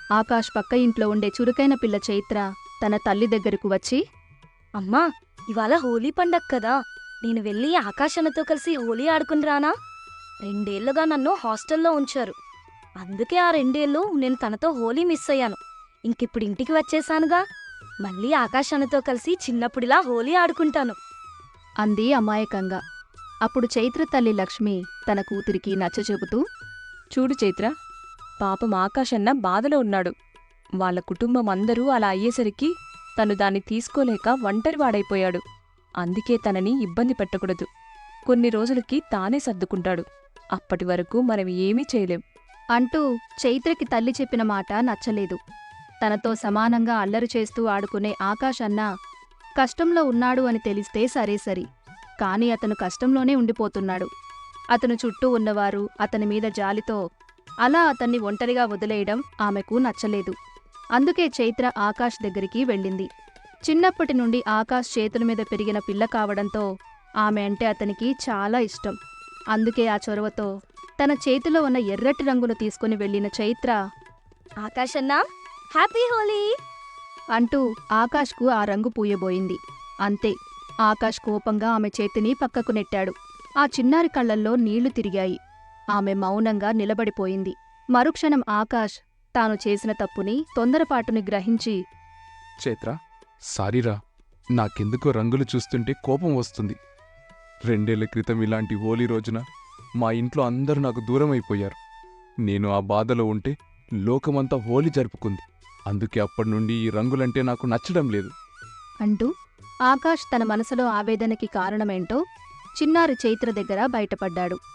ఆకాష్ పక్క ఇంట్లో ఉండే చురుకైన పిల్ల చైత్ర తన తల్లి దగ్గరకు వచ్చి, అమ్మా, ఇవాళ హోలీ పండగ కదా, నేను వెళ్ళి ఆకాశన్నతో కలిసి హోలీ ఆడుకుని రానా? 2 ఏళ్లుగా నన్ను హాస్టల్లో ఉంచారు. అందుకే ఆ 2 ఏళ్ళు నేను తనతో హోలీ మిస్ అయ్యాను. ఇంకిప్పుడు ఇంటికి వచ్చేసానుగా, మళ్ళీ ఆకాశన్నతో కలిసి చిన్నప్పుడిలా హోలీ ఆడుకుంటాను అంది అమాయకంగా. అప్పుడు చైత్ర తల్లి లక్ష్మి తన కూతురికి నచ్చచెబుతూ, చూడు చైత్ర, పాపం ఆకాశన్న బాధలో ఉన్నాడు. వాళ్ళ కుటుంబం అందరూ అలా అయ్యేసరికి తను దాన్ని తీసుకోలేక ఒంటరివాడైపోయాడు. అందుకే తనని ఇబ్బంది పెట్టకూడదు. కొన్ని రోజులకి తానే సర్దుకుంటాడు. అప్పటి వరకు మనం ఏమీ చేయలేం అంటూ చైత్రకి తల్లి చెప్పిన మాట నచ్చలేదు. తనతో సమానంగా అల్లరి చేస్తూ ఆడుకునే ఆకాష్ అన్న కష్టంలో ఉన్నాడు అని తెలిస్తే సరేసరి, కాని అతను కష్టంలోనే ఉండిపోతున్నాడు. అతను చుట్టూ ఉన్నవారు అతని మీద జాలితో అలా అతన్ని ఒంటరిగా వదిలేయడం ఆమెకు నచ్చలేదు. అందుకే చైత్ర ఆకాష్ దగ్గరికి వెళ్ళింది. చిన్నప్పటి నుండి ఆకాష్ చేతుల మీద పెరిగిన పిల్ల కావడంతో ఆమె అంటే అతనికి చాలా ఇష్టం. అందుకే ఆ చొరవతో తన చేతిలో ఉన్న ఎర్రటి రంగును తీసుకుని వెళ్ళిన చైత్ర, ఆకాశన్నా, హ్యాపీ హోలీ అంటూ ఆకాష్కు ఆ రంగు పూయబోయింది. అంతే, ఆకాష్ కోపంగా ఆమె చేతిని పక్కకు నెట్టాడు. ఆ చిన్నారి కళ్లల్లో నీళ్లు తిరిగాయి. ఆమె మౌనంగా నిలబడిపోయింది. మరుక్షణం ఆకాష్ తాను చేసిన తప్పుని, తొందరపాటుని గ్రహించి, చైత్ర, సారీరా, నాకెందుకో రంగులు చూస్తుంటే కోపం వస్తుంది. 2 ఏళ్ల క్రితం ఇలాంటి హోలీ రోజున మా ఇంట్లో అందరూ నాకు దూరమైపోయారు. నేను ఆ బాధలో ఉంటే లోకమంతా హోలీ జరుపుకుంది. అందుకే అప్పటినుండి ఈ రంగులంటే నాకు నచ్చడం లేదు అంటూ ఆకాష్ తన మనసులో ఆవేదనకి కారణమేంటో చిన్నారి చైత్ర దగ్గర బయటపడ్డాడు.